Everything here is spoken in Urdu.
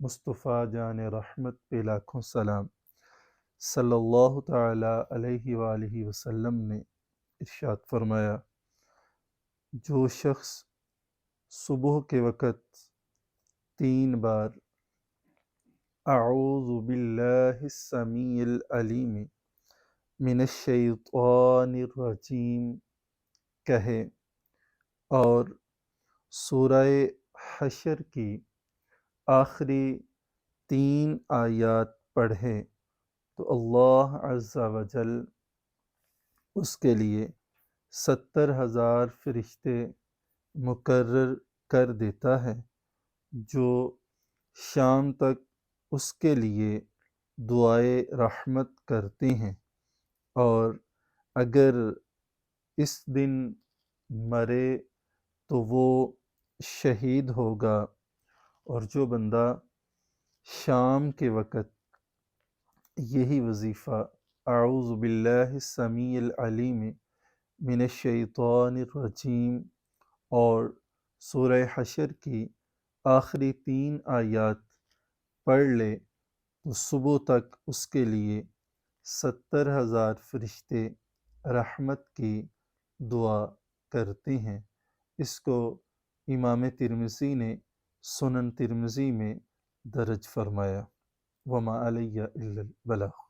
مصطفیٰ جان رحمت پہ لاکھوں سلام۔ صلی اللہ تعالیٰ علیہ وآلہ وسلم نے ارشاد فرمایا، جو شخص صبح کے وقت 3 بار اعوذ باللہ السمیع العلیم من الشیطان الرجیم کہے اور سورہ حشر کی آخری 3 آیات پڑھے تو اللہ عز و جل اس کے لیے 70,000 فرشتے مقرر کر دیتا ہے جو شام تک اس کے لیے دعائے رحمت کرتے ہیں، اور اگر اس دن مرے تو وہ شہید ہوگا۔ اور جو بندہ شام کے وقت یہی وظیفہ اعوذ باللہ السمیع العلیم من الشیطان الرجیم اور سورہ حشر کی آخری 3 آیات پڑھ لے تو صبح تک اس کے لیے 70,000 فرشتے رحمت کی دعا کرتے ہیں۔ اس کو امام ترمذی نے سنن ترمذی میں درج فرمایا۔ وما علیہ الا البلاغ۔